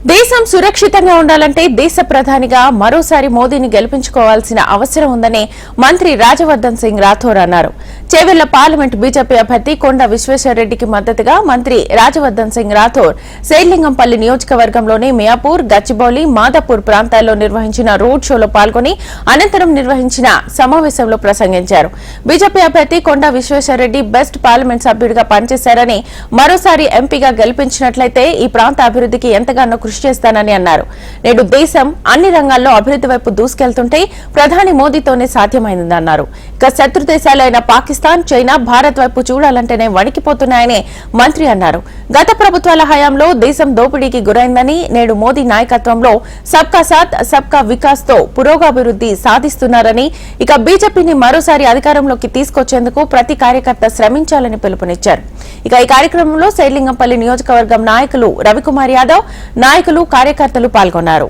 దేశం సురక్షితంగా ఉండాలంటే దేశ ప్రధానిగా మరోసారి మోదీని గెలిపించుకోవాల్సిన అవసరం ఉందని మంత్రి రాజవర్ధన్ సింగ్ రాథోర్ అన్నారు. చేవెళ్ల పార్లమెంట్ బీజేపీ అభ్యర్థి కొండ విశ్వేశ్వరరెడ్డికి మద్దతుగా మంత్రి రాజవర్ధన్ సింగ్ రాథోర్ శేర్లింగంపల్లి నియోజకవర్గంలోని మియాపూర్, గచ్చిబౌలి, మాదాపూర్ ప్రాంతాల్లో నిర్వహించిన రోడ్ షోలో పాల్గొని అనంతరం నిర్వహించిన సమావేశంలో ప్రసంగించారు. బీజేపీ అభ్యర్థి కొండ విశ్వేశ్వరరెడ్డి బెస్ట్ పార్లమెంట్ సభ్యుడిగా పనిచేశారని, మరోసారి ఎంపీగా గెలిపించినట్లయితే ఈ ప్రాంత అభివృద్ధికి ఎంతగానో కృషి చేస్తానని అన్నారు. నేడు దేశం అన్ని రంగాల్లో అభివృద్ధి వైపు దూసుకెళ్తుంటే ప్రధాని మోదీతోనే సాధ్యమైందన్నారు. ఇక శత్రు దేశాలైన పాకిస్తాన్, చైనా భారత్ వైపు చూడాలంటేనే వణికిపోతున్నాయని మంత్రి అన్నారు. గత ప్రభుత్వాల హయాంలో దేశం దోపిడీకి గురైందని, నేడు మోదీ నాయకత్వంలో సబ్కా సాత్ సబ్కా వికాస్ తో పురోగభివృద్ధి సాధిస్తున్నారని, ఇక బీజేపీని మరోసారి అధికారంలోకి తీసుకొచ్చేందుకు ప్రతి కార్యకర్త శ్రమించాలని పిలుపునిచ్చారు. ఇక ఈ కార్యక్రమంలో శేర్లింగంపల్లి నియోజకవర్గం నాయకులు రవికుమార్ యాదవ్, నాయకులు, కార్యకర్తలు పాల్గొన్నారు.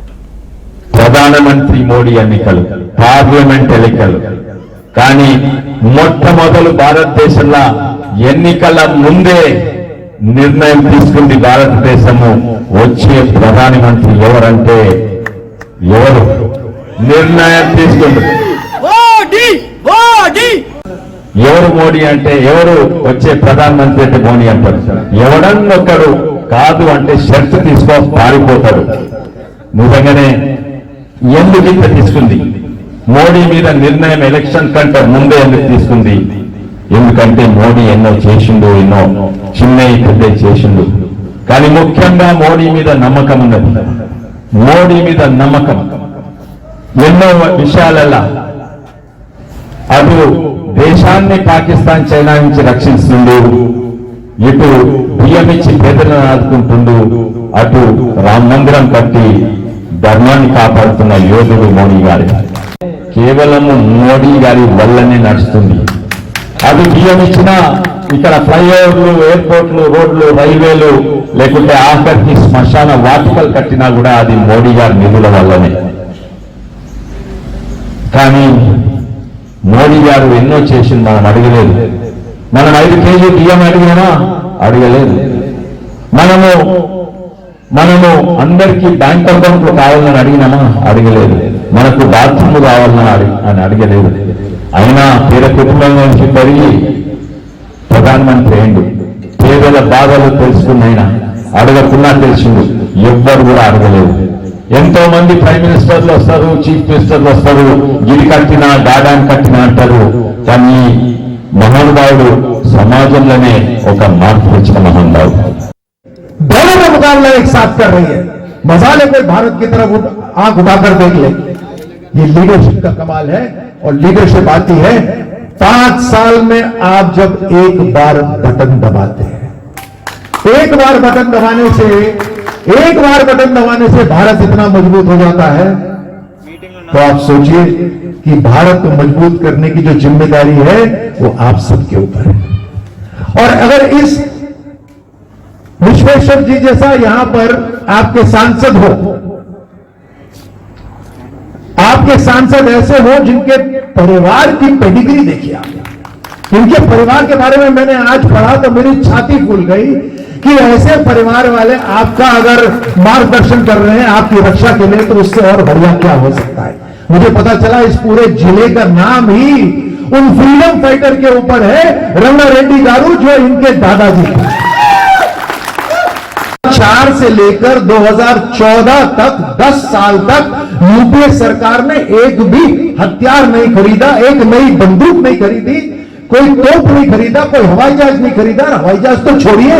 ప్రధానమంత్రి మోడీ ఎన్నికలు, పార్లమెంట్ ఎన్నికలు, కానీ మొట్టమొదలు భారతదేశంలో ఎన్నికల ముందే నిర్ణయం తీసుకుంది భారతదేశము. వచ్చే ప్రధానమంత్రి ఎవరంటే ఎవరు నిర్ణయం తీసుకుంది? ఎవరు మోడీ అంటే ఎవరు? వచ్చే ప్రధానమంత్రి అంటే మోడీ అంటారు. ఎవడన్నొక్కడు కాదు అంటే షర్ట్ తీసుకో పారిపోతాడు. నిజంగానే ఎందుకు ఇంత తీసుకుంది మోడీ మీద నిర్ణయం? ఎలక్షన్ కంటే ముందే ఎందుకు తీసుకుంది? ఎందుకంటే మోడీ ఎన్నో చేసిండు, ఎన్నో చిన్నవి పెద్ద చేసిండు, కానీ ముఖ్యంగా మోడీ మీద నమ్మకం ఉన్నది. మోడీ మీద నమ్మకం ఎన్నో విషయాలలో అటు దేశాన్ని పాకిస్తాన్, చైనా నుంచి రక్షిస్తుండు, ఇటు బియ్యం ఇచ్చి పేదలను ఆదుకుంటుండు, అటు రామ మందిరం కట్టి ధర్మాన్ని కాపాడుతున్న యోధుడు మోడీ గారి. కేవలము మోడీ గారి వల్లనే నడుస్తుంది. అటు బియ్యం ఇచ్చినా ఇక్కడ ఫ్లైఓవర్లు, ఎయిర్పోర్ట్లు, రోడ్లు, రైల్వేలు, లేకుంటే ఆఖరికి శ్మశాన వాటికలు కట్టినా కూడా అది మోడీ గారి నిధుల వల్లనే. కానీ మోడీ గారు ఎన్నో చేసింది, మనం అడగలేదు. మనం 5 కేజీ బియ్యం అడిగినామా? అడగలేదు. మనము అందరికీ బ్యాంక్ అకౌంట్లు కావాలని అడిగినామా? అడగలేదు. మనకు బాత్రూమ్ కావాలని అడగలేదు. అయినా పేద కుటుంబం నుంచి పెరిగి ప్రధానమంత్రి అయిండు. పేదల బాధలు తెలుసుకున్నైనా అడగకున్నా తెలిసిండు. ఎవ్వరు కూడా అడగలేదు. ఎంతో మంది ప్రైమ్ మినిస్టర్లు వస్తారు, చీఫ్ మినిస్టర్లు వస్తారు, గిరి కట్టినా గాడాన్ కట్టినా అంటారు. కానీ మహానుభావుడు సమాజంలోనే ఒక మార్పు వచ్చిన మహానుభావుడు. दोनों का मुकाबला एक साथ कर रही है. मजा ले कोई भारत की तरफ आंख उठाकर देख ले. ये लीडरशिप का कमाल है. और लीडरशिप आती है 5 साल में आप जब एक बार बटन दबाते हैं. एक बार बटन दबाने से भारत इतना मजबूत हो जाता है. तो आप सोचिए कि भारत को मजबूत करने की जो जिम्मेदारी है वो आप सबके ऊपर है. और अगर इस विश्वेश्वर जी जैसा यहां पर आपके सांसद हो, आपके सांसद ऐसे हो जिनके परिवार की पेडिग्री देखिए आप. इनके परिवार के बारे में मैंने आज पढ़ा तो मेरी छाती फूल गई कि ऐसे परिवार वाले आपका अगर मार्गदर्शन कर रहे हैं आपकी रक्षा के लिए, तो उससे और बढ़िया क्या हो सकता है. मुझे पता चला इस पूरे जिले का नाम ही उन फ्रीडम फाइटर के ऊपर है, रमणा रेड्डी गारू, जो इनके दादाजी थे. 4 से लेकर 2014 तक 10 साल तक यूपीए सरकार ने एक भी हथियार नहीं खरीदा, एक नई बंदूक नहीं खरीदी, कोई तोप नहीं खरीदा, कोई हवाई जहाज नहीं खरीदा. हवाई जहाज तो छोड़िए,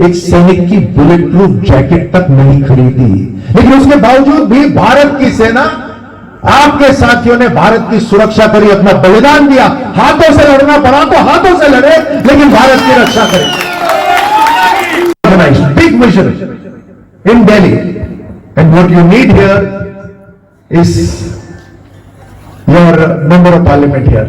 एक सैनिक की बुलेट प्रूफ जैकेट तक नहीं खरीदी. लेकिन उसके बावजूद भी भारत की सेना, आपके साथियों ने भारत की सुरक्षा करी, अपना बलिदान दिया. हाथों से लड़ना पड़ा तो हाथों से लड़े, लेकिन भारत की रक्षा करें. Big mission in Delhi, and what you need here is your member of parliament here.